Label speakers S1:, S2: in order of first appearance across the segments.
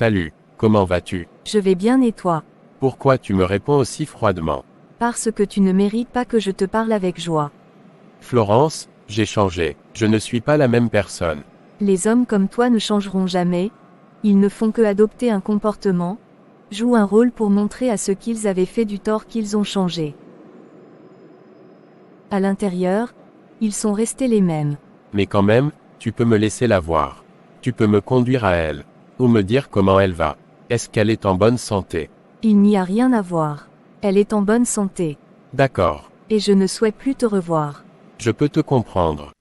S1: Salut, comment vas-tu?
S2: Je vais bien et toi?
S1: Pourquoi tu me réponds aussi froidement?
S2: Parce que tu ne mérites pas que je te parle avec joie.
S1: Florence, j'ai changé, je ne suis pas la même personne.
S2: Les hommes comme toi ne changeront jamais, ils ne font que adopter un comportement, jouent un rôle pour montrer à ceux qu'ils avaient fait du tort qu'ils ont changé. À l'intérieur, ils sont restés les mêmes.
S1: Mais quand même, tu peux me laisser la voir. Tu peux me conduire à elle. Ou me dire comment elle va. Est-ce qu'elle est en bonne santé?
S2: Il n'y a rien à voir. Elle est en bonne santé.
S1: D'accord.
S2: Et je ne souhaite plus te revoir.
S1: Je peux te comprendre.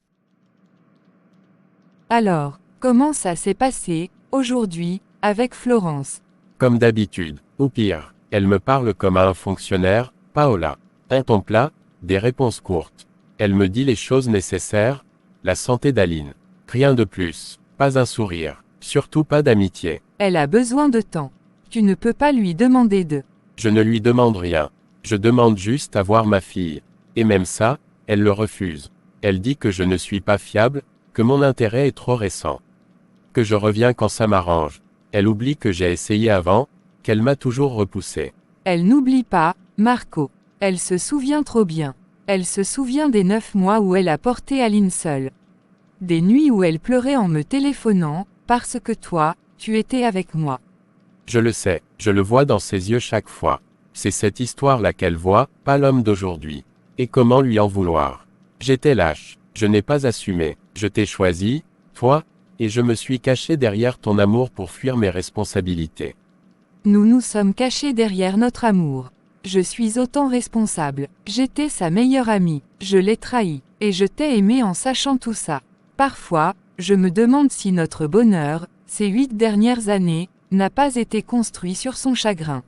S3: Alors, comment ça s'est passé, aujourd'hui, avec Florence?
S1: Comme d'habitude, ou pire, elle me parle comme à un fonctionnaire, Paola. Un ton plat, des réponses courtes. Elle me dit les choses nécessaires, la santé d'Aline. Rien de plus, pas un sourire, surtout pas d'amitié.
S3: Elle a besoin de temps. Tu ne peux pas lui demander de.
S1: Je ne lui demande rien. Je demande juste à voir ma fille. Et même ça, elle le refuse. Elle dit que je ne suis pas fiable, que mon intérêt est trop récent. Que je reviens quand ça m'arrange. Elle oublie que j'ai essayé avant, qu'elle m'a toujours repoussé.
S3: Elle n'oublie pas, Marco. Elle se souvient trop bien. Elle se souvient des 9 mois où elle a porté Aline seule. Des nuits où elle pleurait en me téléphonant, parce que toi, tu étais avec moi.
S1: Je le sais, je le vois dans ses yeux chaque fois. C'est cette histoire-là qu'elle voit, pas l'homme d'aujourd'hui. Et comment lui en vouloir? J'étais lâche, je n'ai pas assumé, je t'ai choisi, toi, et je me suis caché derrière ton amour pour fuir mes responsabilités.
S3: Nous nous sommes cachés derrière notre amour. Je suis autant responsable. J'étais sa meilleure amie, je l'ai trahi, et je t'ai aimé en sachant tout ça. Parfois, je me demande si notre bonheur, ces 8 dernières années, n'a pas été construit sur son chagrin.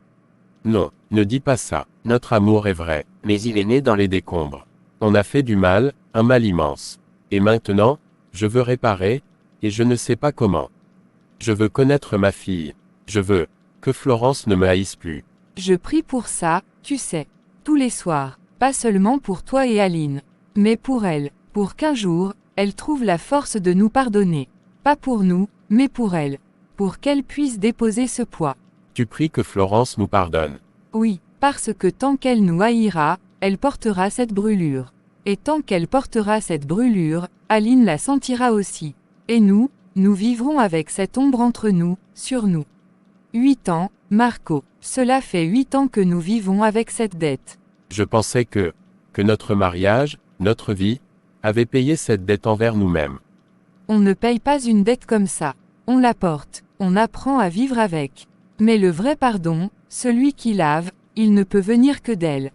S1: Non, ne dis pas ça, notre amour est vrai, mais il est né dans les décombres. On a fait du mal, un mal immense. Et maintenant, je veux réparer, et je ne sais pas comment. Je veux connaître ma fille. Je veux que Florence ne me haïsse plus.
S3: Je prie pour ça, tu sais. Tous les soirs. Pas seulement pour toi et Aline. Mais pour elle. Pour qu'un jour, elle trouve la force de nous pardonner. Pas pour nous, mais pour elle. Pour qu'elle puisse déposer ce poids.
S1: Tu pries que Florence nous pardonne.
S3: Oui, parce que tant qu'elle nous haïra, elle portera cette brûlure. Et tant qu'elle portera cette brûlure, Aline la sentira aussi. Et nous vivrons avec cette ombre entre nous, sur nous. 8 ans, Marco. Cela fait 8 ans que nous vivons avec cette dette.
S1: Je pensais que notre mariage, notre vie, avait payé cette dette envers nous-mêmes.
S3: On ne paye pas une dette comme ça. On la porte, on apprend à vivre avec. Mais le vrai pardon, celui qui lave, il ne peut venir que d'elle.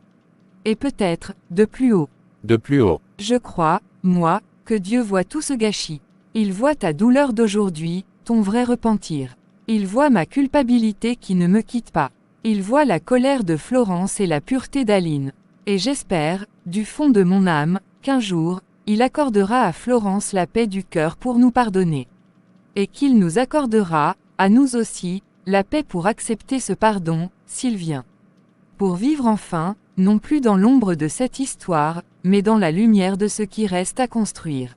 S3: Et peut-être, de plus haut.
S1: De plus haut.
S3: Je crois, moi, que Dieu voit tout ce gâchis. Il voit ta douleur d'aujourd'hui, ton vrai repentir. Il voit ma culpabilité qui ne me quitte pas. Il voit la colère de Florence et la pureté d'Aline. Et j'espère, du fond de mon âme, qu'un jour, il accordera à Florence la paix du cœur pour nous pardonner. Et qu'il nous accordera, à nous aussi, la paix pour accepter ce pardon, s'il vient. Pour vivre enfin, non plus dans l'ombre de cette histoire, mais dans la lumière de ce qui reste à construire.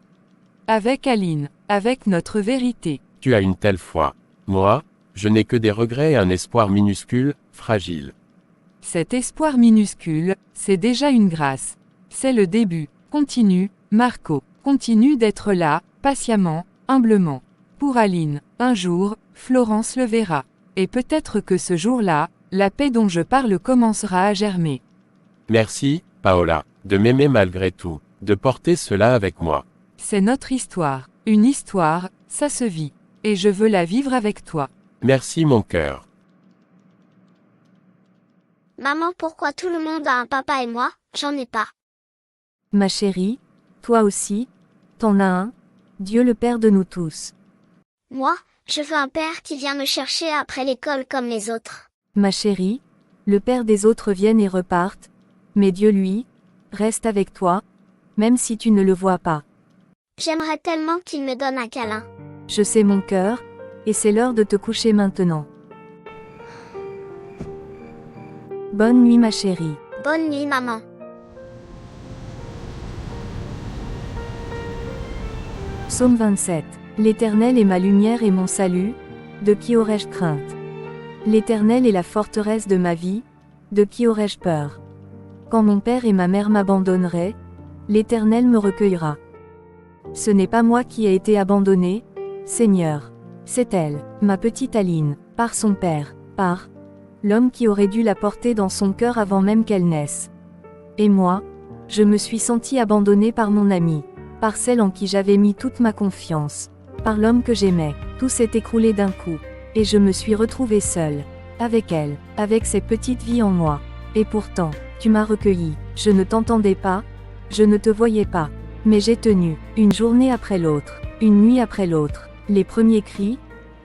S3: Avec Aline, avec notre vérité.
S1: Tu as une telle foi. Moi, je n'ai que des regrets et un espoir minuscule, fragile.
S3: Cet espoir minuscule, c'est déjà une grâce. C'est le début. Continue, Marco. Continue d'être là, patiemment, humblement. Pour Aline, un jour, Florence le verra. Et peut-être que ce jour-là, la paix dont je parle commencera à germer.
S1: Merci, Paola, de m'aimer malgré tout, de porter cela avec moi.
S3: C'est notre histoire. Une histoire, ça se vit. Et je veux la vivre avec toi.
S1: Merci mon cœur.
S4: Maman, pourquoi tout le monde a un papa et moi, j'en ai pas?
S2: Ma chérie, toi aussi, t'en as un, Dieu le Père de nous tous.
S4: Moi, je veux un père qui vient me chercher après l'école comme les autres.
S2: Ma chérie, le Père des autres viennent et repartent, mais Dieu lui, reste avec toi, même si tu ne le vois pas.
S4: J'aimerais tellement qu'il me donne un câlin.
S2: Je sais mon cœur, et c'est l'heure de te coucher maintenant. Bonne nuit ma chérie.
S4: Bonne nuit maman.
S2: Psaume 27. L'Éternel est ma lumière et mon salut, De qui aurais-je crainte? L'Éternel est la forteresse de ma vie, de qui aurais-je peur? Quand mon père et ma mère m'abandonneraient, l'Éternel me recueillera. Ce n'est pas moi qui ai été abandonné, Seigneur. C'est elle, ma petite Aline, par son père, par l'homme qui aurait dû la porter dans son cœur avant même qu'elle naisse. Et moi, je me suis sentie abandonnée par mon ami, par celle en qui j'avais mis toute ma confiance, par l'homme que j'aimais. Tout s'est écroulé d'un coup, et je me suis retrouvée seule, avec elle, avec ces petites vies en moi. Et pourtant, tu m'as recueillie, je ne t'entendais pas, je ne te voyais pas, mais j'ai tenu, une journée après l'autre, une nuit après l'autre, les premiers cris,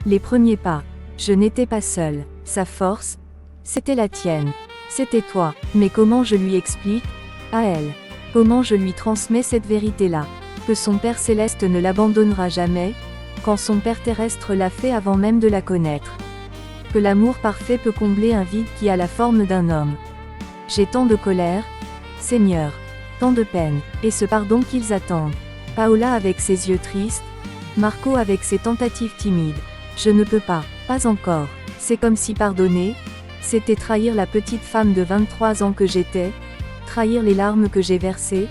S2: les premiers pas. Je n'étais pas seule, sa force, c'était la tienne, c'était toi. Mais comment je lui explique, à elle, comment je lui transmets cette vérité-là, que son Père céleste ne l'abandonnera jamais, quand son Père terrestre l'a fait avant même de la connaître. Que l'amour parfait peut combler un vide qui a la forme d'un homme. J'ai tant de colère, Seigneur, tant de peine, et ce pardon qu'ils attendent. Paola avec ses yeux tristes, Marco avec ses tentatives timides. Je ne peux pas encore. C'est comme si pardonner, c'était trahir la petite femme de 23 ans que j'étais, trahir les larmes que j'ai versées,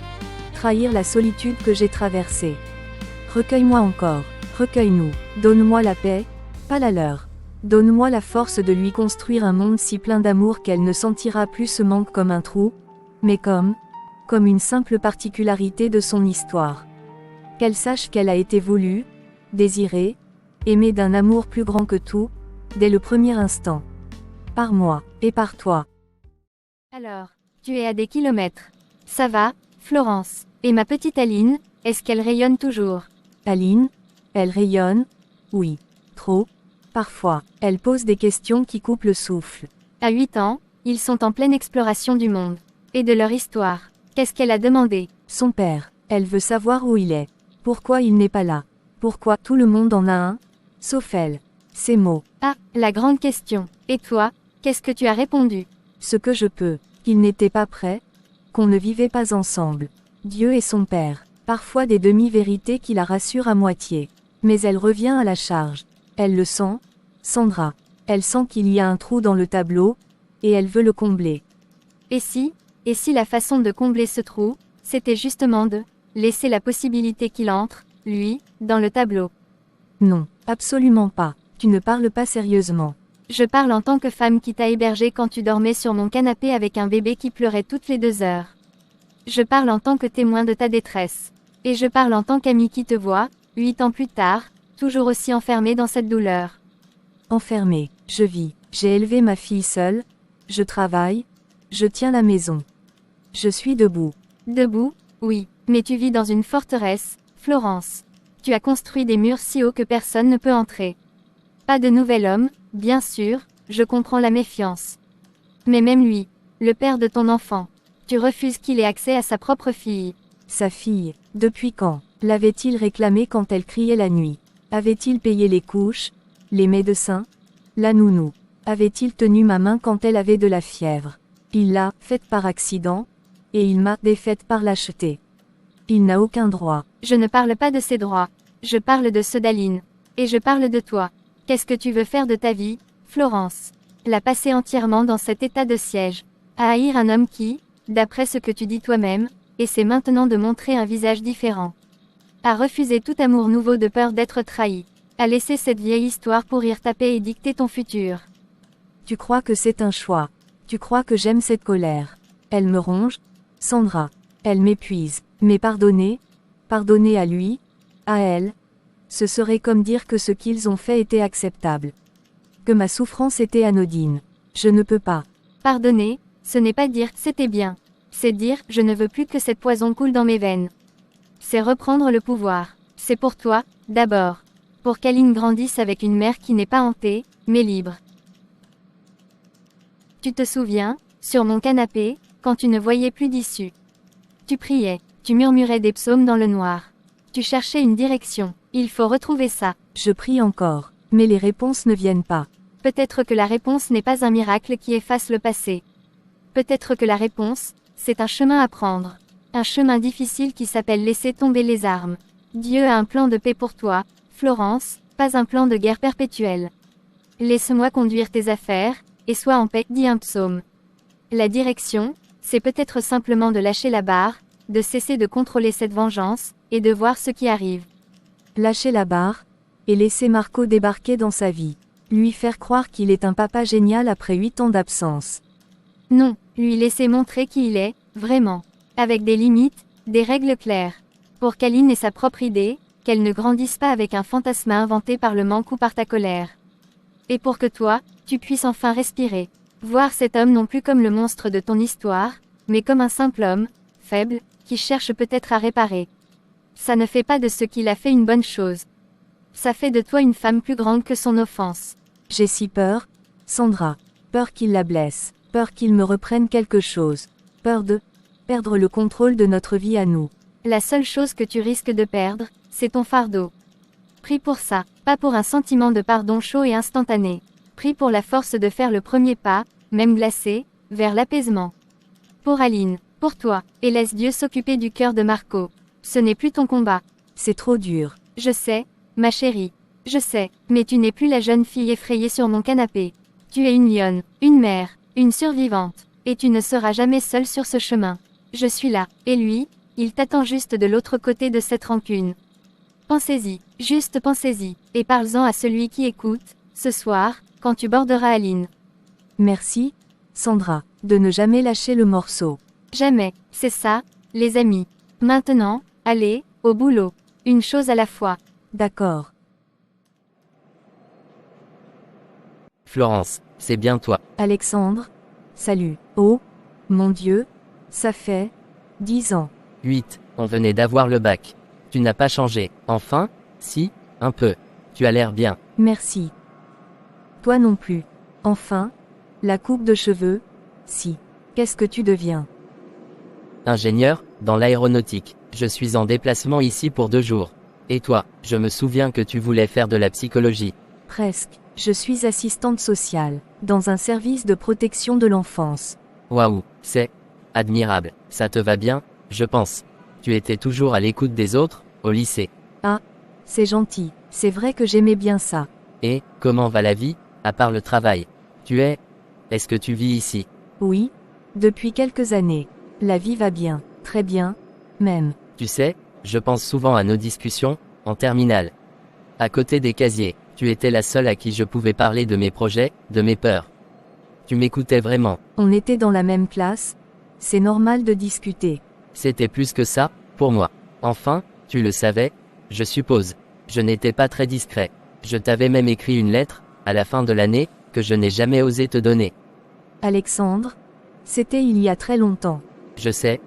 S2: trahir la solitude que j'ai traversée. Recueille-moi encore, recueille-nous, donne-moi la paix, pas la leur. Donne-moi la force de lui construire un monde si plein d'amour qu'elle ne sentira plus ce manque comme un trou, mais comme une simple particularité de son histoire. Qu'elle sache qu'elle a été voulue, désirée, aimée d'un amour plus grand que tout, dès le premier instant. Par moi, et par toi.
S5: Alors, tu es à des kilomètres. Ça va, Florence. Et ma petite Aline, est-ce qu'elle rayonne toujours?
S2: Aline? Elle rayonne? Oui. Trop? Parfois, elle pose des questions qui coupent le souffle.
S5: À 8 ans, ils sont en pleine exploration du monde. Et de leur histoire. Qu'est-ce qu'elle a demandé?
S2: Son père. Elle veut savoir où il est. Pourquoi il n'est pas là? Pourquoi tout le monde en a un? Sauf elle. Ces mots.
S5: Ah, la grande question. Et toi, qu'est-ce que tu as répondu?
S2: Ce que je peux. Qu'il n'était pas prêt. Qu'on ne vivait pas ensemble. Dieu et son père. Parfois des demi-vérités qui la rassurent à moitié. Mais elle revient à la charge. Elle le sent, Sandra. Elle sent qu'il y a un trou dans le tableau, et elle veut le combler.
S5: Et si la façon de combler ce trou, c'était justement de laisser la possibilité qu'il entre, lui, dans le tableau?
S2: Non, absolument pas. Tu ne parles pas sérieusement.
S5: Je parle en tant que femme qui t'a hébergé quand tu dormais sur mon canapé avec un bébé qui pleurait toutes les 2 heures. Je parle en tant que témoin de ta détresse. Et je parle en tant qu'amie qui te voit, 8 ans plus tard, toujours aussi enfermée dans cette douleur.
S2: Enfermée, je vis, j'ai élevé ma fille seule, je travaille, je tiens la maison. Je suis debout.
S5: Debout, oui, mais tu vis dans une forteresse, Florence. Tu as construit des murs si hauts que personne ne peut entrer. Pas de nouvel homme, bien sûr, je comprends la méfiance. Mais même lui, le père de ton enfant, tu refuses qu'il ait accès à sa propre fille.
S2: Sa fille, depuis quand? L'avait-il réclamée quand elle criait la nuit? Avait-il payé les couches, les médecins, la nounou? Avait-il tenu ma main quand elle avait de la fièvre? Il l'a faite par accident, et il m'a défaite par lâcheté. Il n'a aucun droit.
S5: Je ne parle pas de ses droits. Je parle de ceux d'Aline. Et je parle de toi. Qu'est-ce que tu veux faire de ta vie, Florence? La passer entièrement dans cet état de siège. À haïr un homme qui, d'après ce que tu dis toi-même, essaie maintenant de montrer un visage différent. À refuser tout amour nouveau de peur d'être trahi. À laisser cette vieille histoire pourrir ta paix et dicter ton futur.
S2: Tu crois que c'est un choix. Tu crois que j'aime cette colère. Elle me ronge, Sandra. Elle m'épuise. Mais pardonner à lui, à elle, ce serait comme dire que ce qu'ils ont fait était acceptable. Que ma souffrance était anodine. Je ne peux pas.
S5: Pardonner, ce n'est pas dire « c'était bien ». C'est dire « je ne veux plus que cette poison coule dans mes veines ». C'est reprendre le pouvoir. C'est pour toi, d'abord. Pour qu'Aline grandisse avec une mère qui n'est pas hantée, mais libre. Tu te souviens, sur mon canapé, quand tu ne voyais plus d'issue. Tu priais, tu murmurais des psaumes dans le noir. Tu cherchais une direction. Il faut retrouver ça.
S2: Je prie encore, mais les réponses ne viennent pas.
S5: Peut-être que la réponse n'est pas un miracle qui efface le passé. Peut-être que la réponse, c'est un chemin à prendre. Un chemin difficile qui s'appelle laisser tomber les armes. Dieu a un plan de paix pour toi, Florence, pas un plan de guerre perpétuelle. Laisse-moi conduire tes affaires, et sois en paix, dit un psaume. La direction, c'est peut-être simplement de lâcher la barre, de cesser de contrôler cette vengeance, et de voir ce qui arrive.
S2: Lâcher la barre, et laisser Marco débarquer dans sa vie. Lui faire croire qu'il est un papa génial après 8 ans d'absence.
S5: Non, lui laisser montrer qui il est, vraiment. Avec des limites, des règles claires. Pour qu'Aline ait sa propre idée, qu'elle ne grandisse pas avec un fantasme inventé par le manque ou par ta colère. Et pour que toi, tu puisses enfin respirer. Voir cet homme non plus comme le monstre de ton histoire, mais comme un simple homme, faible, qui cherche peut-être à réparer. Ça ne fait pas de ce qu'il a fait une bonne chose. Ça fait de toi une femme plus grande que son offense.
S2: J'ai si peur, Sandra. Peur qu'il la blesse. Peur qu'il me reprenne quelque chose. Peur de perdre le contrôle de notre vie à nous.
S5: La seule chose que tu risques de perdre, c'est ton fardeau. Prie pour ça, pas pour un sentiment de pardon chaud et instantané. Prie pour la force de faire le premier pas, même glacé, vers l'apaisement. Pour Aline, pour toi, et laisse Dieu s'occuper du cœur de Marco. Ce n'est plus ton combat.
S2: C'est trop dur.
S5: Je sais, ma chérie. Je sais, mais tu n'es plus la jeune fille effrayée sur mon canapé. Tu es une lionne, une mère, une survivante. Et tu ne seras jamais seule sur ce chemin. Je suis là, et lui, il t'attend juste de l'autre côté de cette rancune. Pensez-y, juste pensez-y, et parle-en à celui qui écoute, ce soir, quand tu borderas Aline.
S2: Merci, Sandra, de ne jamais lâcher le morceau.
S5: Jamais, c'est ça, les amis. Maintenant, allez, au boulot. Une chose à la fois.
S2: D'accord.
S6: Florence, c'est bien toi.
S2: Alexandre? Salut. Oh, mon Dieu, ça fait 10 ans.
S6: 8, on venait d'avoir le bac. Tu n'as pas changé. Enfin? Si, un peu. Tu as l'air bien.
S2: Merci. Toi non plus. Enfin? La coupe de cheveux? Si. Qu'est-ce que tu deviens?
S6: Ingénieur, dans l'aéronautique. Je suis en déplacement ici pour 2 jours. Et toi, je me souviens que tu voulais faire de la psychologie.
S2: Presque. Je suis assistante sociale, dans un service de protection de l'enfance.
S6: Waouh, c'est admirable. Ça te va bien, je pense. Tu étais toujours à l'écoute des autres, au lycée.
S2: Ah, c'est gentil. C'est vrai que j'aimais bien ça.
S6: Et, comment va la vie, à part le travail? Est-ce que tu vis ici?
S2: Oui. Depuis quelques années. La vie va bien. Très bien. Même.
S6: Tu sais, je pense souvent à nos discussions, en terminale. À côté des casiers, tu étais la seule à qui je pouvais parler de mes projets, de mes peurs. Tu m'écoutais vraiment.
S2: On était dans la même classe. C'est normal de discuter.
S6: C'était plus que ça, pour moi. Enfin, tu le savais, je suppose. Je n'étais pas très discret. Je t'avais même écrit une lettre, à la fin de l'année, que je n'ai jamais osé te donner.
S2: Alexandre? C'était il y a très longtemps.
S6: Je sais.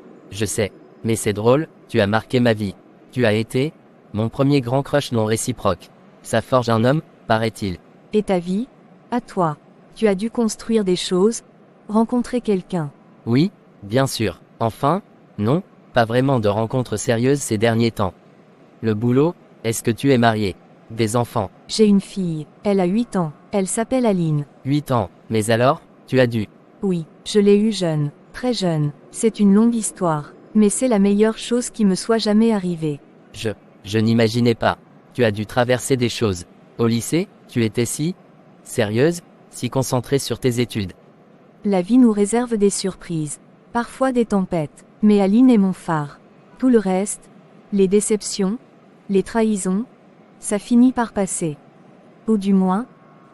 S6: Mais c'est drôle, tu as marqué ma vie. Tu as été mon premier grand crush non réciproque. Ça forge un homme, paraît-il.
S2: Et ta vie? À toi. Tu as dû construire des choses, rencontrer quelqu'un.
S6: Oui, bien sûr. Enfin, non, pas vraiment de rencontres sérieuses ces derniers temps. Le boulot, est-ce que tu es marié? Des enfants?
S2: J'ai une fille, elle a 8 ans, elle s'appelle Aline.
S6: 8 ans, mais alors, tu as dû.
S2: Oui, je l'ai eue jeune, très jeune. C'est une longue histoire, mais c'est la meilleure chose qui me soit jamais arrivée.
S6: Je n'imaginais pas. Tu as dû traverser des choses. Au lycée, tu étais si sérieuse, si concentrée sur tes études.
S2: La vie nous réserve des surprises, parfois des tempêtes, mais Aline est mon phare. Tout le reste, les déceptions, les trahisons, ça finit par passer. Ou du moins,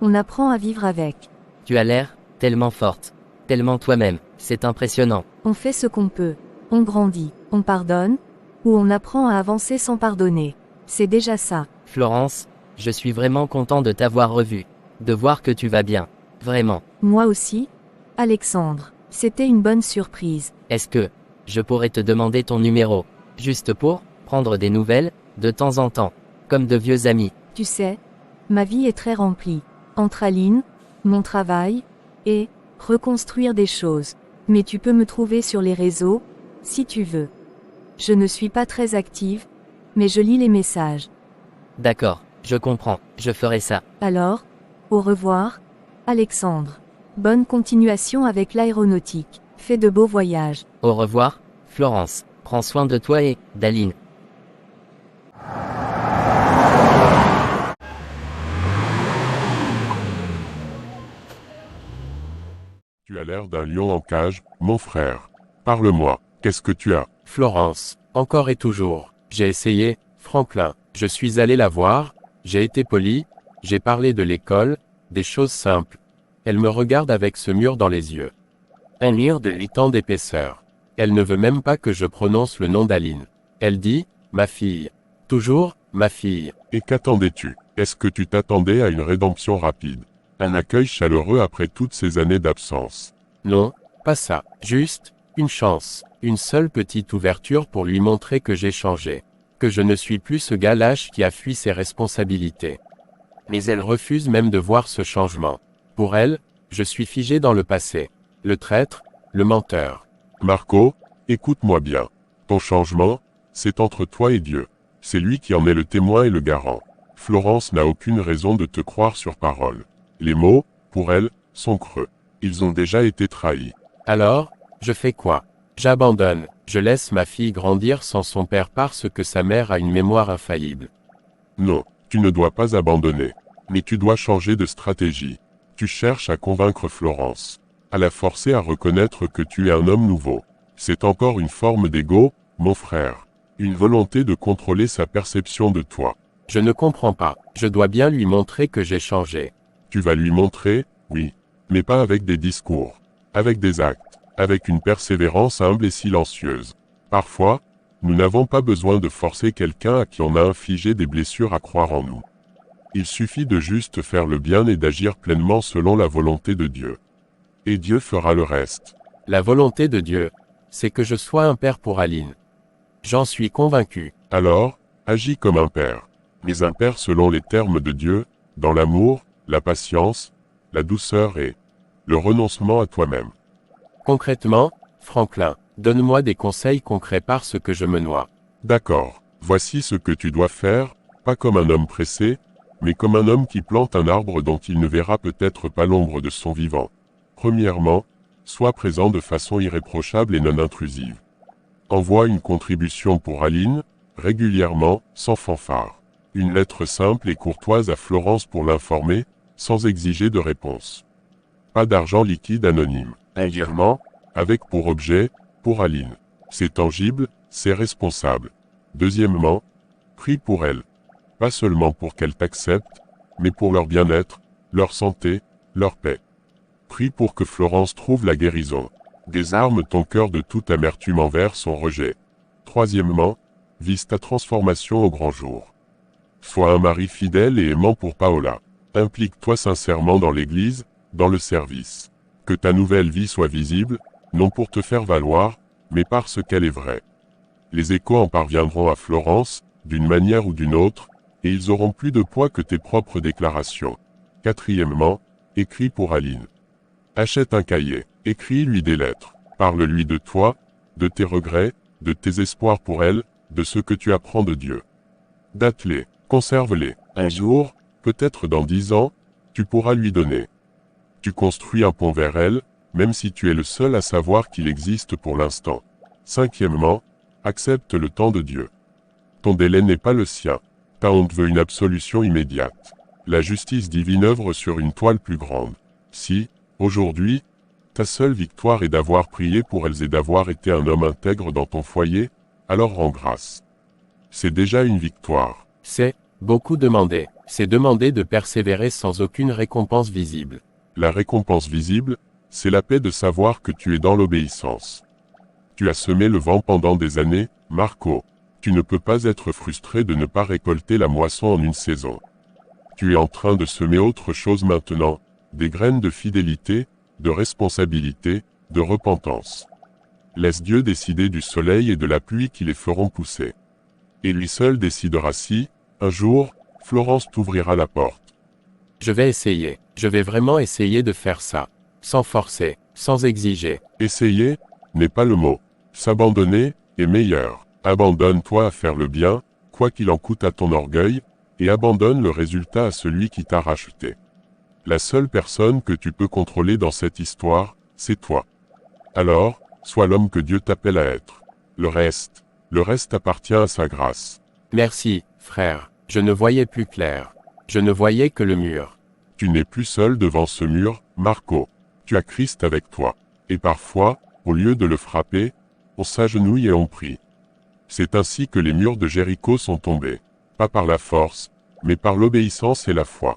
S2: on apprend à vivre avec.
S6: Tu as l'air tellement forte, tellement toi-même, c'est impressionnant.
S2: On fait ce qu'on peut, on grandit, on pardonne, ou on apprend à avancer sans pardonner. C'est déjà ça.
S6: Florence, je suis vraiment content de t'avoir revue, de voir que tu vas bien, vraiment.
S2: Moi aussi, Alexandre, c'était une bonne surprise.
S6: Est-ce que je pourrais te demander ton numéro, juste pour prendre des nouvelles, de temps en temps, comme de vieux amis?
S2: Tu sais, ma vie est très remplie. Entre Aline, mon travail, et reconstruire des choses. Mais tu peux me trouver sur les réseaux, si tu veux. Je ne suis pas très active, mais je lis les messages.
S6: D'accord, je comprends, je ferai ça.
S2: Alors, au revoir, Alexandre. Bonne continuation avec l'aéronautique. Fais de beaux voyages.
S6: Au revoir, Florence. Prends soin de toi et d'Aline.
S7: l'air d'un lion en cage, mon frère. Parle-moi, qu'est-ce que tu as?
S1: Florence, encore et toujours. J'ai essayé, Franklin. Je suis allé la voir, j'ai été poli, j'ai parlé de l'école, des choses simples. Elle me regarde avec ce mur dans les yeux. Un mur de 8 ans d'épaisseur. Elle ne veut même pas que je prononce le nom d'Aline. Elle dit, ma fille. Toujours, ma fille.
S7: Et qu'attendais-tu? Est-ce que tu t'attendais à une rédemption rapide? Un accueil chaleureux après toutes ces années d'absence?
S1: Non, pas ça. Juste, une chance. Une seule petite ouverture pour lui montrer que j'ai changé. Que je ne suis plus ce gars lâche qui a fui ses responsabilités. Mais elle refuse même de voir ce changement. Pour elle, je suis figé dans le passé. Le traître, le menteur.
S7: Marco, écoute-moi bien. Ton changement, c'est entre toi et Dieu. C'est lui qui en est le témoin et le garant. Florence n'a aucune raison de te croire sur parole. Les mots, pour elle, sont creux. Ils ont déjà été trahis.
S1: Alors, je fais quoi? J'abandonne, je laisse ma fille grandir sans son père parce que sa mère a une mémoire infaillible.
S7: Non, tu ne dois pas abandonner. Mais tu dois changer de stratégie. Tu cherches à convaincre Florence. À la forcer à reconnaître que tu es un homme nouveau. C'est encore une forme d'ego, mon frère. Une volonté de contrôler sa perception de toi.
S1: Je ne comprends pas, je dois bien lui montrer que j'ai changé.
S7: Tu vas lui montrer, oui. Mais pas avec des discours. Avec des actes. Avec une persévérance humble et silencieuse. Parfois, nous n'avons pas besoin de forcer quelqu'un à qui on a infligé des blessures à croire en nous. Il suffit de juste faire le bien et d'agir pleinement selon la volonté de Dieu. Et Dieu fera le reste.
S1: La volonté de Dieu, c'est que je sois un père pour Aline. J'en suis convaincu.
S7: Alors, agis comme un père. Mais un père selon les termes de Dieu, dans l'amour, la patience, la douceur et le renoncement à toi-même.
S1: Concrètement, Franklin, donne-moi des conseils concrets parce que je me noie.
S7: D'accord, voici ce que tu dois faire, pas comme un homme pressé, mais comme un homme qui plante un arbre dont il ne verra peut-être pas l'ombre de son vivant. Premièrement, sois présent de façon irréprochable et non intrusive. Envoie une contribution pour Aline, régulièrement, sans fanfare. Une lettre simple et courtoise à Florence pour l'informer, sans exiger de réponse. Pas d'argent liquide anonyme. Un virement, avec pour objet, pour Aline. C'est tangible, c'est responsable. Deuxièmement, prie pour elle. Pas seulement pour qu'elle t'accepte, mais pour leur bien-être, leur santé, leur paix. Prie pour que Florence trouve la guérison. Désarme ton cœur de toute amertume envers son rejet. Troisièmement, vise ta transformation au grand jour. Sois un mari fidèle et aimant pour Paola. Implique-toi sincèrement dans l'Église, dans le service. Que ta nouvelle vie soit visible, non pour te faire valoir, mais parce qu'elle est vraie. Les échos en parviendront à Florence, d'une manière ou d'une autre, et ils auront plus de poids que tes propres déclarations. Quatrièmement, écris pour Aline. Achète un cahier, écris-lui des lettres, parle-lui de toi, de tes regrets, de tes espoirs pour elle, de ce que tu apprends de Dieu. Date-les, conserve-les. Un jour, peut-être dans 10 ans, tu pourras lui donner. Tu construis un pont vers elle, même si tu es le seul à savoir qu'il existe pour l'instant. Cinquièmement, accepte le temps de Dieu. Ton délai n'est pas le sien. Ta honte veut une absolution immédiate. La justice divine œuvre sur une toile plus grande. Si, aujourd'hui, ta seule victoire est d'avoir prié pour elles et d'avoir été un homme intègre dans ton foyer, alors rends grâce. C'est déjà une victoire.
S1: C'est beaucoup demandé. C'est demander de persévérer sans aucune récompense visible.
S7: La récompense visible, c'est la paix de savoir que tu es dans l'obéissance. Tu as semé le vent pendant des années, Marco. Tu ne peux pas être frustré de ne pas récolter la moisson en une saison. Tu es en train de semer autre chose maintenant, des graines de fidélité, de responsabilité, de repentance. Laisse Dieu décider du soleil et de la pluie qui les feront pousser. Et lui seul décidera si, un jour, Florence t'ouvrira la porte.
S1: Je vais essayer. Je vais vraiment essayer de faire ça. Sans forcer, sans exiger.
S7: Essayer, n'est pas le mot. S'abandonner, est meilleur. Abandonne-toi à faire le bien, quoi qu'il en coûte à ton orgueil, et abandonne le résultat à celui qui t'a racheté. La seule personne que tu peux contrôler dans cette histoire, c'est toi. Alors, sois l'homme que Dieu t'appelle à être. Le reste appartient à sa grâce.
S1: Merci, frère. Je ne voyais plus clair. Je ne voyais que le mur.
S7: Tu n'es plus seul devant ce mur, Marco. Tu as Christ avec toi. Et parfois, au lieu de le frapper, on s'agenouille et on prie. C'est ainsi que les murs de Jéricho sont tombés, pas par la force, mais par l'obéissance et la foi.